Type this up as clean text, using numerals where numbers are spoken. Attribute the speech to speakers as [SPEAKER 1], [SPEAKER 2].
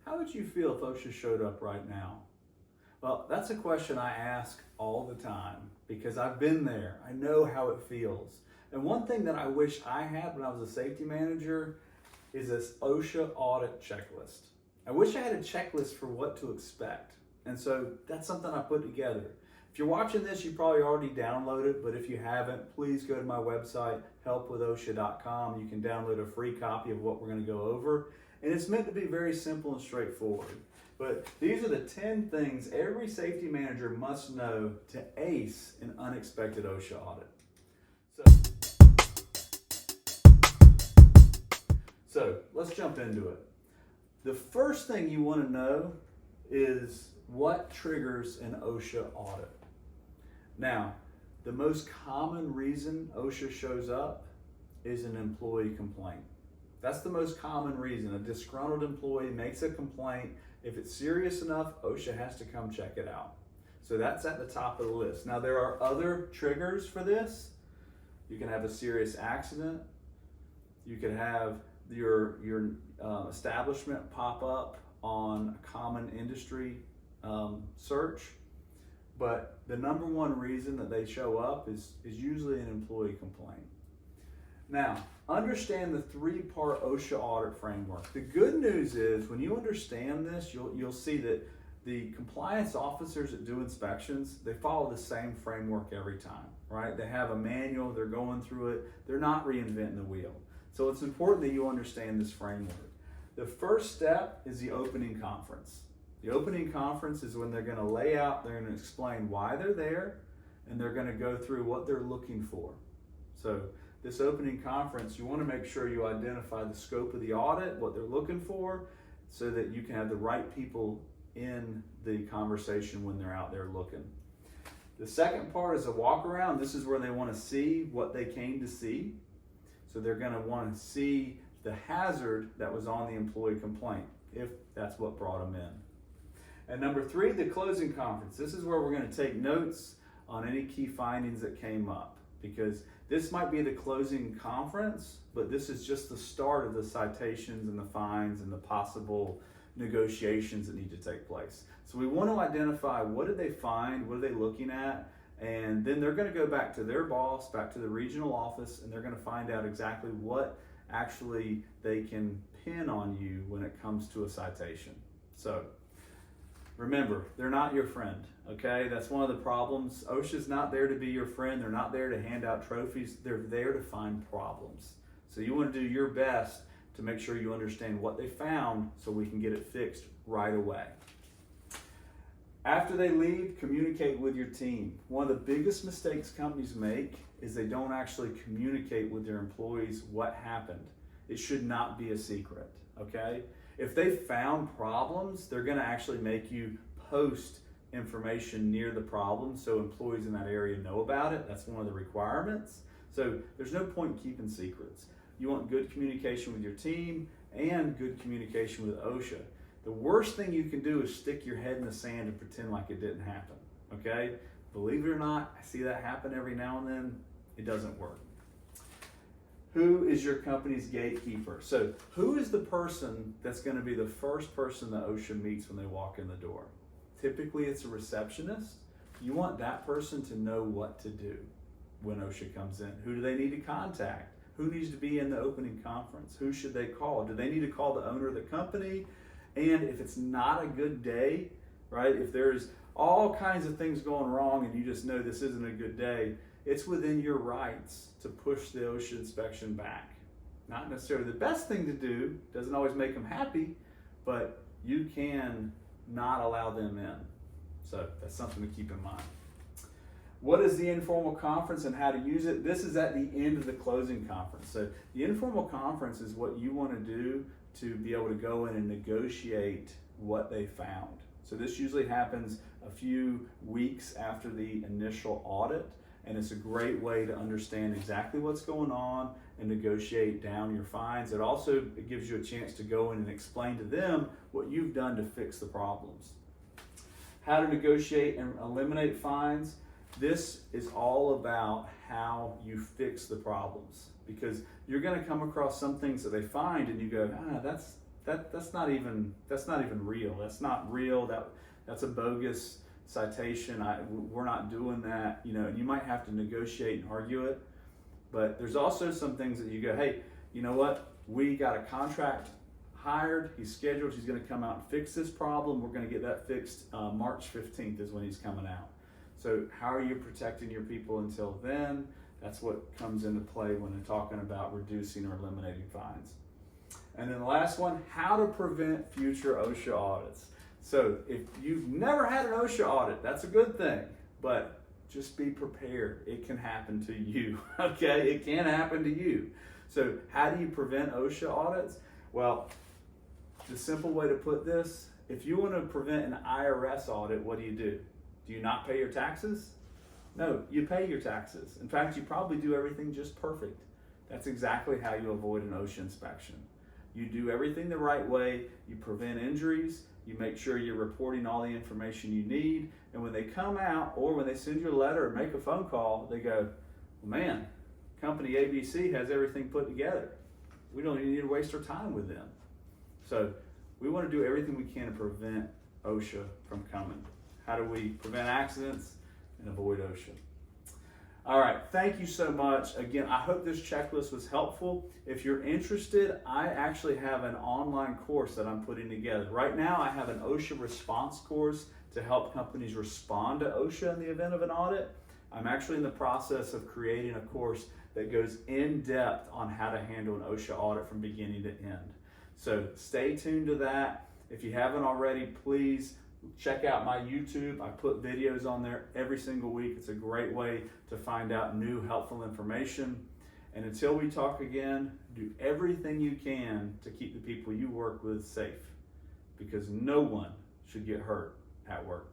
[SPEAKER 1] How would you feel if OSHA showed up right now? Well, that's a question I ask all the time because I've been there. I know how it feels. And one thing that I wish I had when I was a safety manager is this OSHA audit checklist. I wish I had a checklist for what to expect. And so that's something I put together. If you're watching this, you probably already downloaded it, but if you haven't, please go to my website, helpwithosha.com. You can download a free copy of what we're going to go over. And it's meant to be very simple and straightforward. But these are the 10 things every safety manager must know to ace an unexpected OSHA audit. So let's jump into it. The first thing you want to know is what triggers an OSHA audit. Now, the most common reason OSHA shows up is an employee complaint. That's the most common reason. A disgruntled employee makes a complaint. If it's serious enough, OSHA has to come check it out. So that's at the top of the list. Now, there are other triggers for this. You can have a serious accident. You can have your establishment pop up on a common industry search. But the number one reason that they show up is usually an employee complaint. Now, understand the three-part OSHA audit framework. The good news is when you understand this, you'll see that the compliance officers that do inspections, they follow the same framework every time, right? They have a manual, they're going through it, they're not reinventing the wheel. So it's important that you understand this framework. The first step is the opening conference. The opening conference is when they're going to lay out, they're going to explain why they're there, and they're going to go through what they're looking for. So this opening conference, you want to make sure you identify the scope of the audit, what they're looking for, so that you can have the right people in the conversation when they're out there looking. The second part is a walk around. This is where they want to see what they came to see. So they're going to want to see the hazard that was on the employee complaint, if that's what brought them in. And number three, the closing conference. This is where we're going to take notes on any key findings that came up, because this might be the closing conference, but this is just the start of the citations and the fines and the possible negotiations that need to take place. So we want to identify what did they find, what are they looking at, and then they're going to go back to their boss, back to the regional office, and they're going to find out exactly what actually they can pin on you when it comes to a citation. So remember, they're not your friend, okay? That's one of the problems. OSHA's not there to be your friend. They're not there to hand out trophies. They're there to find problems. So you want to do your best to make sure you understand what they found so we can get it fixed right away. After they leave, communicate with your team. One of the biggest mistakes companies make is they don't actually communicate with their employees what happened. It should not be a secret, okay? If they found problems, they're going to actually make you post information near the problem so employees in that area know about it. That's one of the requirements. So there's no point in keeping secrets. You want good communication with your team and good communication with OSHA. The worst thing you can do is stick your head in the sand and pretend like it didn't happen, okay? Believe it or not, I see that happen every now and then. It doesn't work. Who is your company's gatekeeper? So who is the person that's going to be the first person that OSHA meets when they walk in the door? Typically it's a receptionist. You want that person to know what to do when OSHA comes in. Who do they need to contact? Who needs to be in the opening conference? Who should they call? Do they need to call the owner of the company? And if it's not a good day, right? If there's all kinds of things going wrong and you just know this isn't a good day, it's within your rights to push the OSHA inspection back. Not necessarily the best thing to do, doesn't always make them happy, but you can not allow them in. So that's something to keep in mind. What is the informal conference and how to use it? This is at the end of the closing conference. So the informal conference is what you want to do to be able to go in and negotiate what they found. So this usually happens a few weeks after the initial audit, and it's a great way to understand exactly what's going on and negotiate down your fines. It also gives you a chance to go in and explain to them what you've done to fix the problems. How to negotiate and eliminate fines. This is all about how you fix the problems, because you're going to come across some things that they find and you go, that's that's not even real. That's not real. That's a bogus citation. We're not doing that. You know, and you might have to negotiate and argue it. But there's also some things that you go, hey, you know what? We got a contract hired. He's scheduled. He's going to come out and fix this problem. We're going to get that fixed. March 15th is when he's coming out. So how are you protecting your people until then? That's what comes into play when they're talking about reducing or eliminating fines. And then the last one, how to prevent future OSHA audits. So if you've never had an OSHA audit, that's a good thing, but just be prepared. It can happen to you, okay? It can happen to you. So how do you prevent OSHA audits? Well, the simple way to put this, if you want to prevent an IRS audit, what do? Do you not pay your taxes? No, you pay your taxes. In fact, you probably do everything just perfect. That's exactly how you avoid an OSHA inspection. You do everything the right way, you prevent injuries, you make sure you're reporting all the information you need, and when they come out or when they send you a letter or make a phone call, they go, well, man, company ABC has everything put together. We don't even need to waste our time with them. So we want to do everything we can to prevent OSHA from coming. How do we prevent accidents and avoid OSHA? All right, thank you so much. Again, I hope this checklist was helpful. If you're interested, I actually have an online course that I'm putting together. Right now, I have an OSHA response course to help companies respond to OSHA in the event of an audit. I'm actually in the process of creating a course that goes in depth on how to handle an OSHA audit from beginning to end. So stay tuned to that. If you haven't already, please check out my YouTube. I put videos on there every single week. It's a great way to find out new helpful information. And until we talk again, do everything you can to keep the people you work with safe, because no one should get hurt at work.